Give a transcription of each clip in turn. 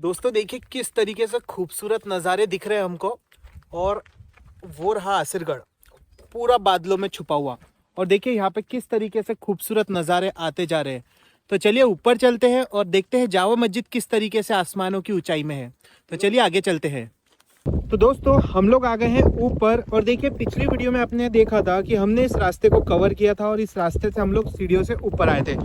दोस्तों देखिए किस तरीके से खूबसूरत नज़ारे दिख रहे हैं हमको। और वो रहा आसिरगढ़ पूरा बादलों में छुपा हुआ। और देखिए यहाँ पे किस तरीके से खूबसूरत नज़ारे आते जा रहे हैं। तो चलिए ऊपर चलते हैं और देखते हैं जावा मस्जिद किस तरीके से आसमानों की ऊंचाई में है। तो चलिए आगे चलते हैं। तो दोस्तों हम लोग आ गए हैं ऊपर। और देखिए पिछली वीडियो में आपने देखा था कि हमने इस रास्ते को कवर किया था और इस रास्ते से हम लोग सीढ़ियों से ऊपर आए थे।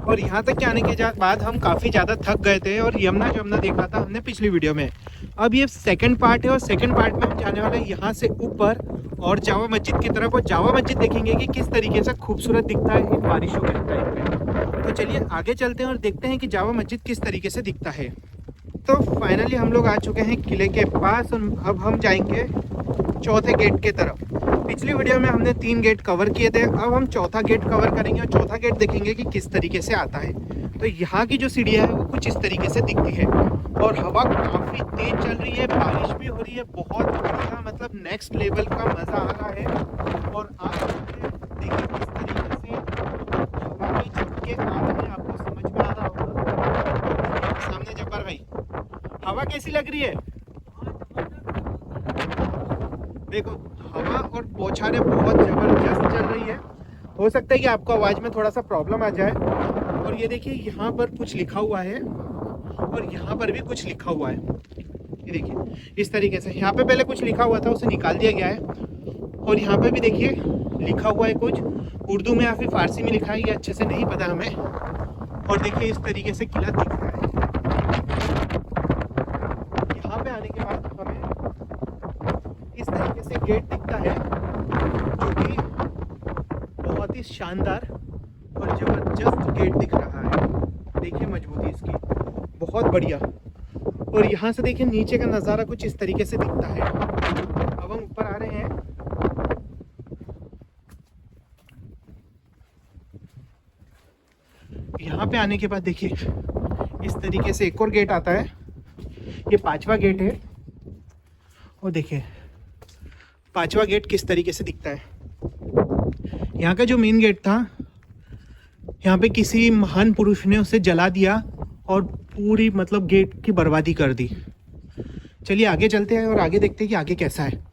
और यहाँ तक के आने के बाद हम काफ़ी ज़्यादा थक गए थे और यमुना देखा था हमने पिछली वीडियो में। अब ये सेकंड पार्ट है और सेकंड पार्ट में हम जाने वाले हैं यहाँ से ऊपर और जावा मस्जिद की तरफ। और जावा मस्जिद देखेंगे कि किस तरीके से खूबसूरत दिखता है इन बारिशों के टाइम पे। तो चलिए आगे चलते हैं और देखते हैं कि जावा मस्जिद किस तरीके से दिखता है। तो फाइनली हम लोग आ चुके हैं किले के पास और अब हम जाएंगे चौथे गेट के तरफ। पिछली वीडियो में हमने 3 गेट कवर किए थे, अब हम चौथा गेट कवर करेंगे और चौथा गेट देखेंगे कि किस तरीके से आता है। तो यहाँ की जो सीढ़ियाँ है वो कुछ इस तरीके से दिखती है और हवा काफ़ी तेज चल रही है, बारिश भी हो रही है, बहुत बढ़िया मतलब नेक्स्ट लेवल का मज़ा आ रहा है। और आप देखिए किस तरीके से हवा के झटके आ रहे हैं, आपको समझ में आ रहा होगा। सामने जब्बार भाई, हवा कैसी लग रही है? देखो हवा और बौछारें बहुत ज़बरदस्त चल रही है। हो सकता है कि आपको आवाज़ में थोड़ा सा प्रॉब्लम आ जाए। और ये देखिए यहाँ पर कुछ लिखा हुआ है और यहाँ पर भी कुछ लिखा हुआ है। ये देखिए इस तरीके से यहाँ पे पहले कुछ लिखा हुआ था, उसे निकाल दिया गया है। और यहाँ पे भी देखिए लिखा हुआ है कुछ उर्दू में या फिर फारसी में लिखा है, ये अच्छे से नहीं पता हमें। और देखिए इस तरीके से किला दिख रहा है। यहाँ पे आने के बाद हमें इस तरीके से गेट दिखता है जो कि बहुत ही शानदार और ज़बरदस्त गेट दिख रहा है। देखिए मजबूती इसकी बहुत बढ़िया। और यहाँ से देखिए नीचे का नज़ारा कुछ इस तरीके से दिखता है। अब हम ऊपर आ रहे हैं। यहाँ पे आने के बाद देखिए इस तरीके से एक और गेट आता है, ये 5वां गेट है। और देखिए 5वां गेट किस तरीके से दिखता है। यहाँ का जो मेन गेट था, यहाँ पे किसी महान पुरुष ने उसे जला दिया और पूरी मतलब गेट की बर्बादी कर दी। चलिए आगे चलते हैं और आगे देखते हैं कि आगे कैसा है।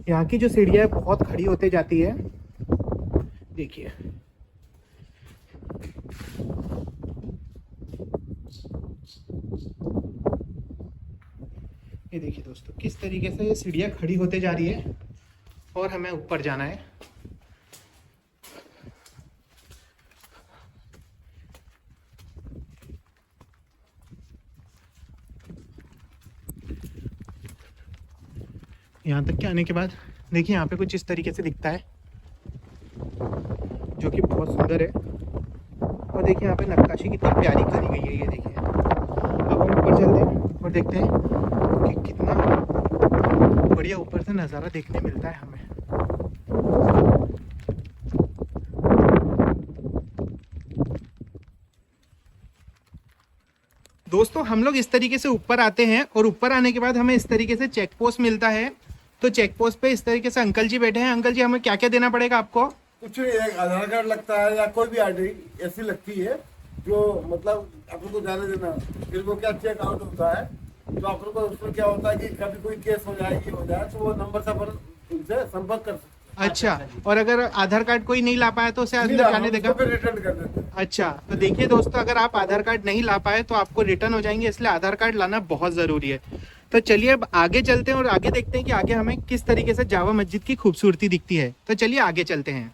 यहाँ की जो सीढ़ियाँ है बहुत खड़ी होते जाती है। देखिए ये देखिए दोस्तों किस तरीके से ये सीढ़ियाँ खड़ी होते जा रही है और हमें ऊपर जाना है। यहाँ तक के आने के बाद देखिए यहाँ पे कुछ इस तरीके से दिखता है जो कि बहुत सुंदर है। और देखिए यहाँ पे नक्काशी कितनी प्यारी करी गई है, ये देखिए। अब हम ऊपर चलते हैं और देखते हैं कि कितना बढ़िया ऊपर से नज़ारा देखने मिलता है हमें। दोस्तों हम लोग इस तरीके से ऊपर आते हैं और ऊपर आने के बाद हमें इस तरीके से चेक पोस्ट मिलता है। तो चेक पोस्ट पे इस तरीके से अंकल जी बैठे हैं। अंकल जी हमें क्या क्या देना पड़ेगा आपको? कुछ नहीं, एक आधार कार्ड लगता है या कोई भी आईडी ऐसी लगती है जो मतलब अपन को जाने देना। फिर वो क्या चेक आउट होता है तो अपन को उसमें क्या होता है कि कभी कोई केस हो जाए, हो जाए तो वो नंबर से अपन उनसे संपर्क कर सकते हैं। अच्छा, और अगर आधार कार्ड कोई नहीं ला पाया तो उसे अंदर जाने देगा? फिर रिटर्न कर देते हैं। अच्छा, तो देखिए दोस्तों अगर आप आधार कार्ड नहीं ला पाए तो आपको रिटर्न हो जाएंगे, इसलिए आधार कार्ड लाना बहुत ज़रूरी है। तो चलिए अब आगे चलते हैं और आगे देखते हैं कि आगे हमें किस तरीके से जावा मस्जिद की खूबसूरती दिखती है। तो चलिए आगे चलते हैं।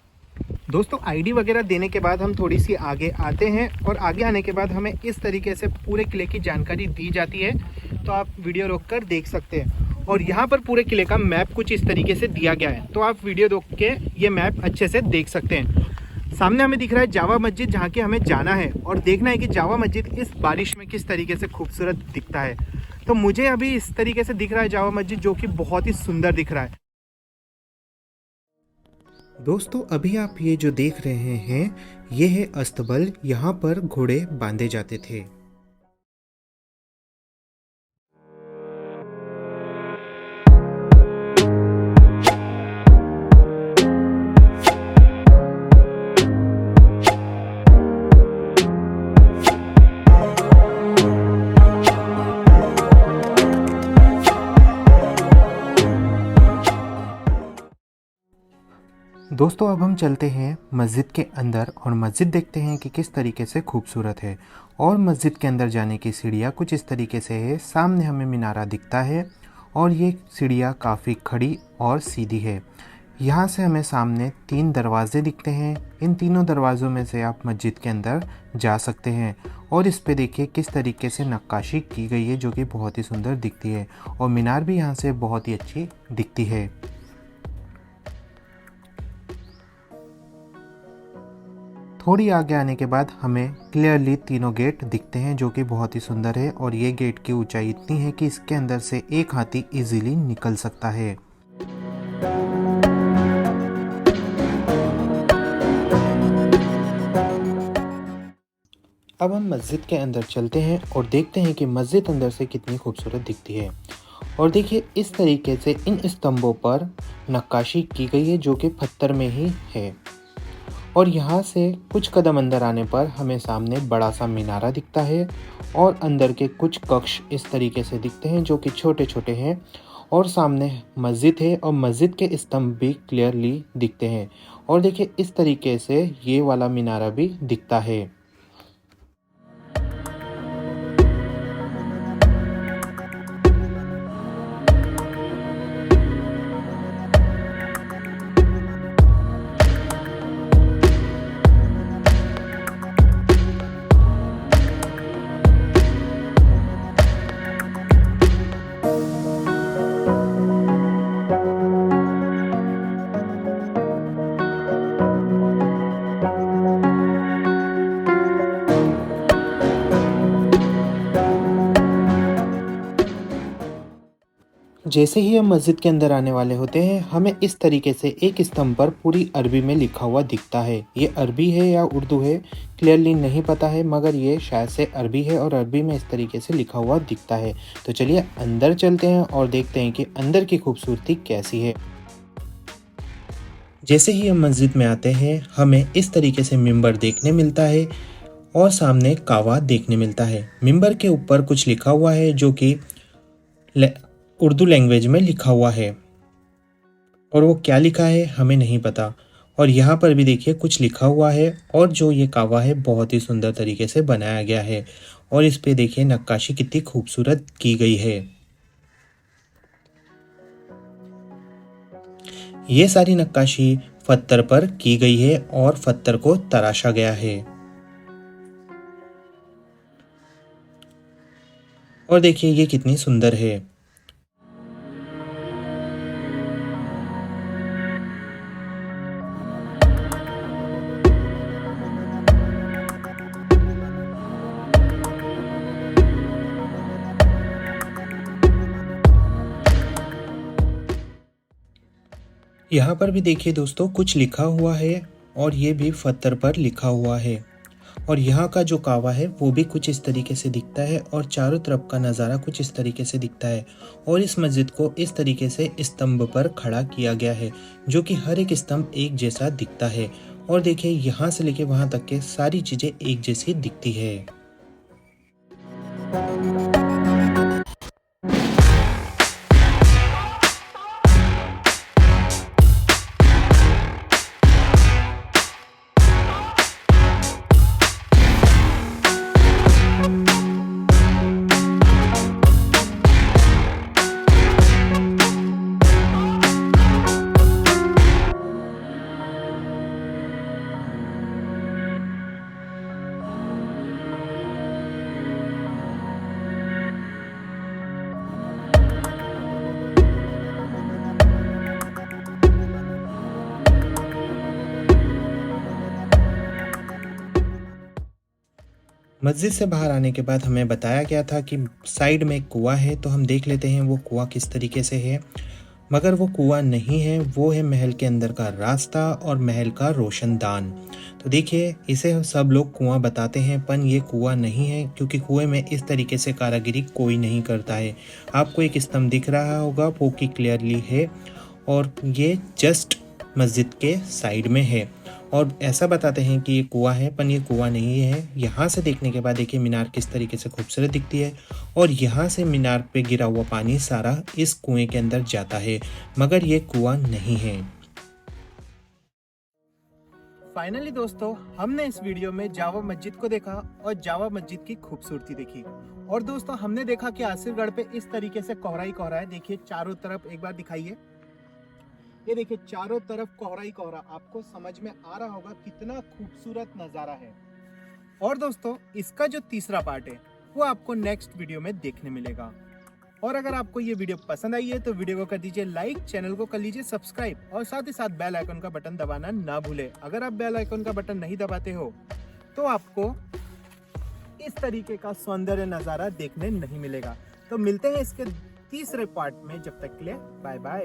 दोस्तों आईडी वगैरह देने के बाद हम थोड़ी सी आगे आते हैं और आगे आने के बाद हमें इस तरीके से पूरे किले की जानकारी दी जाती है। तो आप वीडियो रोककर देख सकते हैं। और यहाँ पर पूरे किले का मैप कुछ इस तरीके से दिया गया है, तो आप वीडियो रोक के ये मैप अच्छे से देख सकते हैं। सामने हमें दिख रहा है जावा मस्जिद, जहाँ के हमें जाना है और देखना है कि जावा मस्जिद इस बारिश में किस तरीके से खूबसूरत दिखता है। तो मुझे अभी इस तरीके से दिख रहा है जावा मस्जिद, जो कि बहुत ही सुंदर दिख रहा है। दोस्तों अभी आप ये जो देख रहे हैं ये है अस्तबल। यहाँ पर घोड़े बांधे जाते थे। दोस्तों अब हम चलते हैं मस्जिद के अंदर और मस्जिद देखते हैं कि किस तरीके से खूबसूरत है। और मस्जिद के अंदर जाने की सीढ़ियाँ कुछ इस तरीके से है। सामने हमें मीनारा दिखता है और ये सीढ़ियाँ काफ़ी खड़ी और सीधी है। यहाँ से हमें सामने 3 दरवाजे दिखते हैं। इन तीनों दरवाज़ों में से आप मस्जिद के अंदर जा सकते हैं। और इस पे देखिए किस तरीके से नक्काशी की गई है जो कि बहुत ही सुंदर दिखती है। और मीनार भी यहाँ से बहुत ही अच्छी दिखती है। थोड़ी आगे आने के बाद हमें क्लियरली तीनों गेट दिखते हैं जो कि बहुत ही सुंदर है। और ये गेट की ऊंचाई इतनी है कि इसके अंदर से एक हाथी इजीली निकल सकता है। अब हम मस्जिद के अंदर चलते हैं और देखते हैं कि मस्जिद अंदर से कितनी खूबसूरत दिखती है। और देखिए इस तरीके से इन स्तंभों पर नक्काशी की गई है जो कि पत्थर में ही है। और यहाँ से कुछ कदम अंदर आने पर हमें सामने बड़ा सा मीनारा दिखता है और अंदर के कुछ कक्ष इस तरीके से दिखते हैं जो कि छोटे छोटे हैं। और सामने मस्जिद है और मस्जिद के स्तंभ भी क्लियरली दिखते हैं। और देखिए इस तरीके से ये वाला मीनारा भी दिखता है। जैसे ही हम मस्जिद के अंदर आने वाले होते हैं हमें इस तरीके से एक स्तंभ पर पूरी अरबी में लिखा हुआ दिखता है। ये अरबी है या उर्दू है क्लियरली नहीं पता है, मगर ये शायद से अरबी है और अरबी में इस तरीके से लिखा हुआ दिखता है। तो चलिए अंदर चलते हैं और देखते हैं कि अंदर की खूबसूरती कैसी है। जैसे ही हम मस्जिद में आते हैं हमें इस तरीके से मिंबर देखने मिलता है और सामने कावा देखने मिलता है। मिंबर के ऊपर कुछ लिखा हुआ है जो कि उर्दू लैंग्वेज में लिखा हुआ है और वो क्या लिखा है हमें नहीं पता। और यहाँ पर भी देखिए कुछ लिखा हुआ है और जो ये कावा है बहुत ही सुंदर तरीके से बनाया गया है। और इस पे देखिए नक्काशी कितनी खूबसूरत की गई है। ये सारी नक्काशी पत्थर पर की गई है और पत्थर को तराशा गया है। और देखिए ये कितनी सुंदर है। यहाँ पर भी देखिए दोस्तों कुछ लिखा हुआ है और ये भी पत्थर पर लिखा हुआ है। और यहाँ का जो कावा है वो भी कुछ इस तरीके से दिखता है और चारों तरफ का नज़ारा कुछ इस तरीके से दिखता है। और इस मस्जिद को इस तरीके से स्तंभ पर खड़ा किया गया है जो कि हर एक स्तंभ एक जैसा दिखता है। और देखिए यहाँ से लेके वहाँ तक के सारी चीज़ें एक जैसी दिखती है। मस्जिद से बाहर आने के बाद हमें बताया गया था कि साइड में एक कुआं है, तो हम देख लेते हैं वो कुआं किस तरीके से है। मगर वो कुआं नहीं है, वो है महल के अंदर का रास्ता और महल का रोशनदान। तो देखिए इसे सब लोग कुआं बताते हैं पर ये कुआं नहीं है, क्योंकि कुएं में इस तरीके से कारीगरी कोई नहीं करता है। आपको एक स्तंभ दिख रहा होगा वो कि क्लियरली है और ये जस्ट मस्जिद के साइड में है। और ऐसा बताते हैं कि ये कुआं है पर ये कुआं नहीं है। यहाँ से देखने के बाद देखिए मीनार किस तरीके से खूबसूरत दिखती है और यहाँ से मीनार पे गिरा हुआ पानी सारा इस कुएं के अंदर जाता है, मगर ये कुआं नहीं है। फाइनली दोस्तों हमने इस वीडियो में जावा मस्जिद को देखा और जावा मस्जिद की खूबसूरती देखी। और दोस्तों हमने देखा कि आसिरगढ़ पे इस तरीके से कोहरा ही कोहरा है। देखिए चारों तरफ, एक बार दिखाइए, ये देखिए चारों तरफ कोहरा ही कोहरा। आपको समझ में आ रहा होगा कितना खूबसूरत नज़ारा है। और दोस्तों इसका जो तीसरा पार्ट है वो आपको नेक्स्ट वीडियो में देखने मिलेगा। और अगर आपको ये वीडियो पसंद आई है तो वीडियो को कर दीजिए लाइक, चैनल को कर लीजिए सब्सक्राइब और साथ ही साथ बेल आइकन का बटन दबाना ना भूले। अगर आप बेल आइकन का बटन नहीं दबाते हो तो आपको इस तरीके का सौंदर्य नज़ारा देखने नहीं मिलेगा। तो मिलते हैं इसके तीसरे पार्ट में, जब तक के लिए बाय बाय।